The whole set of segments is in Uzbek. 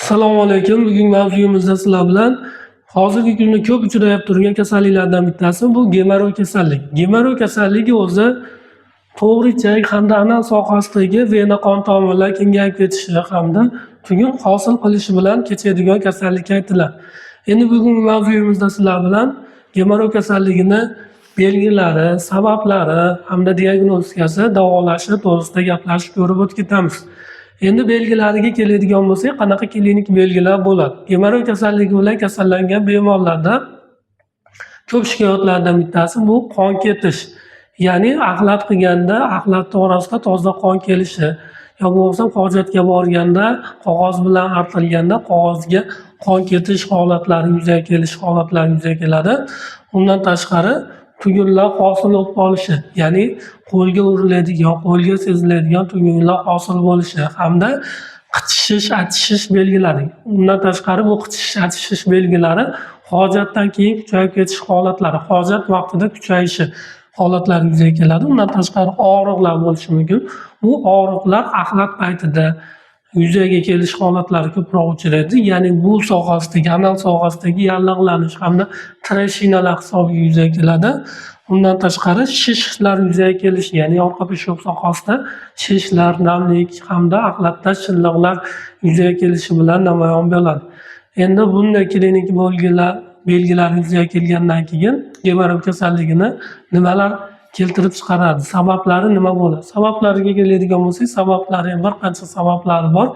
Assalomu alaykum. Bugungi mavzuyimizda sizlar bilan hozirgi kunda ko'p uchrayib turgan kasalliklardan bittasi bu gemorroy kasallik. Gemorroy kasalligi o'zi to'g'ri ichak hamda anal sohasidagi vena qon tomirlar kengayib ketishi hamda tugun hosil qilishi bilan kechadigan kasallikka aytiladi. Endi bugungi mavzuyimizda sizlar bilan gemorroy kasalligini belgilari, sabablari hamda diagnostikasi, davolashi to'g'risida gaplashib ko'rib o'tib ketamiz. Endi belgilariga keladigan bo'lsak, qanaqa klinik belgilar bo'ladi? Gemorroy kasalligi bilan kasallangan bemorlarda ko'p shikoyatlardan bittasi bu qon ketish. Ya'ni axlat qilganda axlat orasida toza qon kelishi yo bo'lmasam hojatga borganda qog'oz bilan artilganda qog'ozga qon ketish holatlari yuzaga kelish holatlari yuzaga keladi. Undan tashqari tugunlar hosil bo'lib qolishi, ya'ni qo'lga uriladigan, qo'lga seziladigan tugunlar hosil bo'lishi hamda qichishish, achishish belgilari. Undan tashqari bu qichishish, achishish belgilari hojatdan keyin kuchayib ketish holatlari, hojat vaqtida kuchayishi holatlari yuzaga keladi. Undan tashqari og'riqlar bo'lishi mumkin. Bu og'riqlar axlat paytida yuzaga kelish holatlari ko'proq uchraydi. Ya'ni bu sohasidagi, anal sohasidagi yallig'lanish hamda trashinalar hisobiga yuzaga keladi. Undan tashqari shishlar yuzaga kelishi, ya'ni orqa peshob sohasida shishlar, namlik hamda axlatda shilliqlar yuzaga kelishi bilan namoyon bo'ladi. Endi bunday klinik belgilar yuzaga kelgandan keyin gemorroy kasalligini nimalar keltirib chiqaradi? Sabablari nima bo'ladi? Sabablariga keladigan bo'lsak, sabablari bir qancha sabablari bor.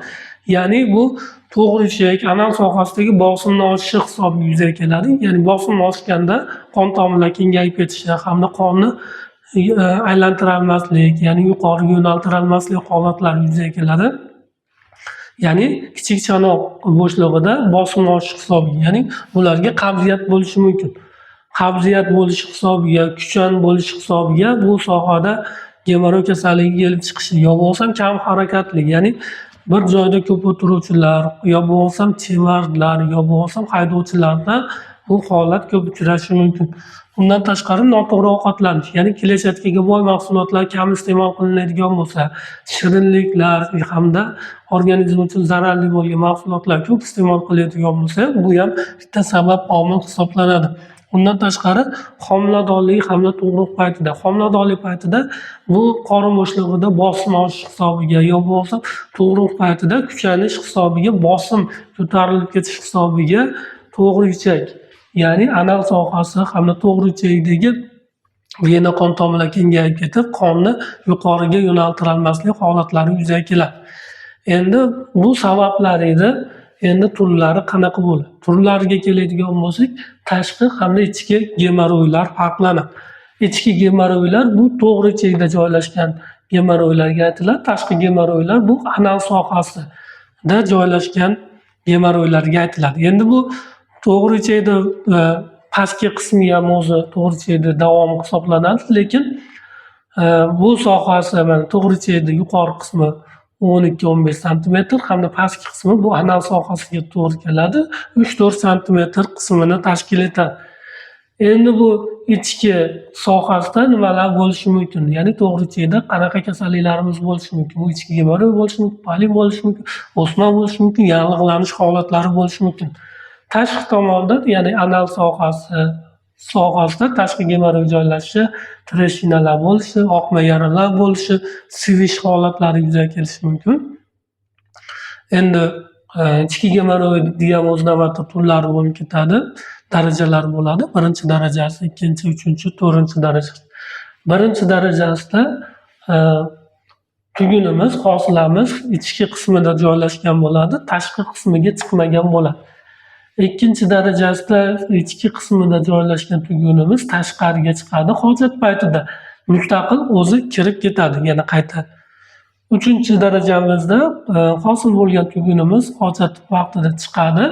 Ya'ni bu to'g'ri ichak, anal sohasidagi bosimni oshishi hisobiga yuzaga keladi. Ya'ni bosim oshganda qon tomirlar kengayib ketishi hamda qonni aylantira olmaslik, ya'ni yuqoriga yo'naltira olmaslik holatlari yuzaga keladi. Ya'ni kichik chanoq bo'shlig'ida bosim oshish hisobiga, ya'ni bularga qabziyat bo'lishi mumkin. Qabziyat bo'lishi hisobiga, kuchan bo'lishi hisobiga bu sohada gemorroy kasalligi kelib chiqishi yo bo'lmasam kam harakatli, ya'ni bir joyda ko'p o'tiruvchilar yo bo'lmasam chevarlar yo bo'lmasam haydovchilarda bu holat ko'p uchrashi mumkin. Undan tashqari noto'g'ri ovqatlanish, ya'ni kletchatkaga boy mahsulotlar kam iste'mol qilinadigan bo'lsa, shirinliklar hamda organizm uchun zararli bo'lgan mahsulotlar ko'p iste'mol qiladigan bo'lsa, bu ham bitta sabab omil hisoblanadi. Undan tashqari homiladorlik hamda tug'ruq paytida, homiladorlik paytida bu qorin bo'shlig'ida bosim oshish hisobiga yo bo'lmasa tug'ruq paytida kuchanish hisobiga bosim ko'tarilib ketish hisobiga to'g'ri ichak, ya'ni anal sohasi hamda to'g'ri ichakdagi vena qon tomirlar kengayib ketib, qonni yuqoriga yo'naltira olmaslik holatlari yuzaga keladi. Endi bu sabablar edi. Endi turlari qanaqa bo'ladi? Turlariga keladigan bo'lsak, tashqi hamda ichki gemorroylar farqlanadi. Ichki gemorroylar bu to'g'ri ichakda joylashgan gemorroylarga aytiladi. Tashqi gemorroylar bu anal sohasida joylashgan gemorroylarga aytiladi. Endi bu to'g'ri ichakda pastki qismi ham o'zi to'g'ri ichakda davomi hisoblanadi, lekin bu sohasi mana to'g'ri ichakda yuqori qismi 12-15 santimetr hamda pastki qismi bu anal sohasiga to'g'ri keladi, 3-4 santimetr qismini tashkil etadi. Endi bu ichki sohasida nimalar bo'lishi mumkin? Ya'ni to'g'ri ichakda qanaqa kasalliklarimiz bo'lishi mumkin? Bu ichki gemorroy bo'lishi mumkin, polip bo'lishi mumkin, o'sma bo'lishi mumkin, yallig'lanish holatlari bo'lishi mumkin. Tashqi tomonda, ya'ni anal sohasida tashqi gemorroy joylashishi, trashinalar bo'lishi, oqma yaralar bo'lishi, sivish holatlari yuzaga kelishi mumkin. Endi ichki gemorroy degan o'z navbatida turlari bo'lib ketadi, darajalari bo'ladi. Birinchi darajasi, ikkinchi, uchinchi, to'rtinchi darajasi. Birinchi darajasida tugunimiz, hosilamiz ichki qismida joylashgan bo'ladi, tashqi qismiga chiqmagan bo'ladi. Ikkinchi darajasida ichki qismida joylashgan tugunimiz tashqariga chiqadi, hojat paytida mustaqil o'zi kirib ketadi, yana qaytadi. Uchinchi darajamizda hosil bo'lgan tugunimiz hojat vaqtida chiqadi,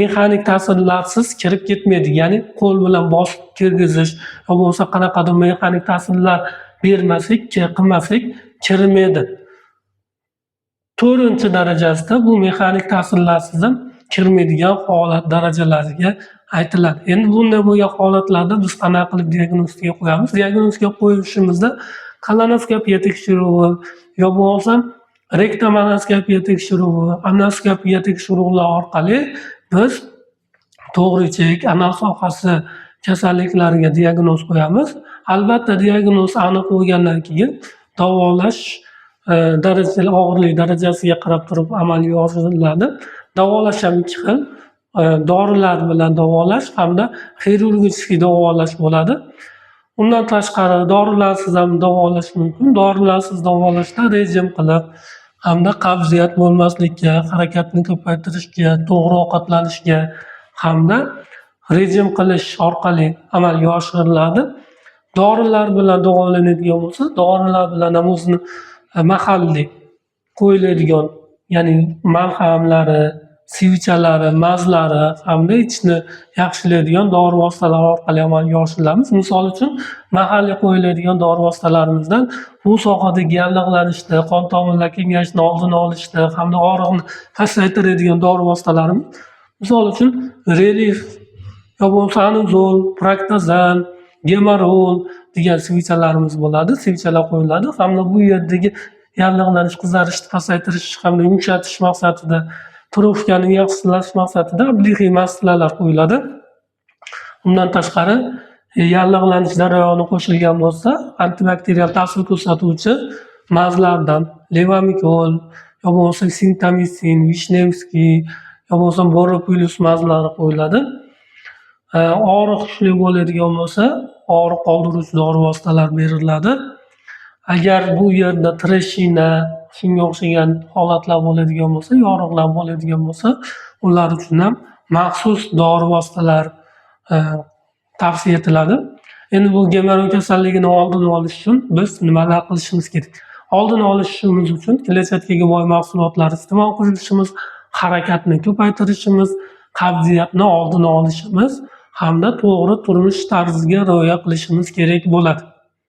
mexanik ta'sirlarsiz kirib ketmaydi, ya'ni qo'l bilan bosib kirgizish yo bo'lmasa qanaqadir mexanik ta'sirlar bermaslik, qilmaslik kirmaydi. To'rtinchi darajasida bu mexanik ta'sirlarsiz ham kirmaydigan holat darajalariga aytiladi. Endi bunday bo'lgan holatlarda biz qanaqa qilib diagnostika qo'yamiz? Diagnostika qo'yishimizda kolonoskopiya tekshiruvi yo bo'lmasam rektum endoskopiya tekshiruvi, endoskopiya tekshiruvlar orqali biz to'g'ri ichak, anal sohasi kasalliklariga diagnoz qo'yamiz. Albatta diagnoz aniq bo'lgandan keyin davolash og'irlik darajasiga qarab turib amalga oshiriladi. Davolash ham ikki xil. Dorilar bilan davolash hamda xirurgik davolash bo'ladi. Undan tashqari dorilarsiz ham davolash mumkin. Dorilarsiz davolashda rejim qilib hamda qabziyat bo'lmaslikka, harakatni ko'paytirishga, to'g'ri ovqatlanishga hamda rejim qilish orqali amalga oshiriladi. Dorilar bilan davolanadigan bo'lsa, dorilar bilan ham o'zini mahalliy qo'yiladigan, ya'ni malhamlari, sivichalari, mazlari hamda ichni yaxshilaydigan dori vositalari orqali amalga oshirilamiz. Misol uchun, mahalliy qo'yiladigan dori vositalarimizdan bu sohadagi yallig'lanishni, qon tomirlar kengayishini oldini olishda hamda og'riqni pasaytiradigan dori vositalarimiz, misol uchun, Relief yo bo'lmasa Anuzol, Praktazan, Gemarol degan svichalarimiz bo'ladi. Svichalar qo'yiladi hamda bu yerdagi yallig'lanish, qizarishni pasaytirish hamda yumshatish maqsadida, trofikani yaxshilash maqsadida ablixiy maslalar qo'yiladi. Undan tashqari, yallig'lanish jarayoni qo'shilgan bo'lsa, antibakterial ta'sir ko'rsatuvchi mazlardan Levamikol yo bo'lmasa Sintamisin, Vishnevskiy yo bo'lmasa Boropilus mazlari qo'yiladi. Og'riq kuchli bo'ladigan bo'lsa, og'riq qoldiruvchi dori vositalar beriladi. Agar bu yerda treshina, shunga o'xshagan holatlar bo'ladigan bo'lsa, yoriqlar bo'ladigan bo'lsa, ular uchun ham maxsus dori vositalar tavsiya etiladi. Endi bu gemorroy kasalligini oldini olish uchun biz nimalar qilishimiz kerak? Oldini olishimiz uchun kletchatkaga boy mahsulotlar iste'mol qilishimiz, harakatni ko'paytirishimiz, qabziyatni oldini olishimiz hamda to'g'ri turmush tarziga rioya qilishimiz kerak bo'ladi.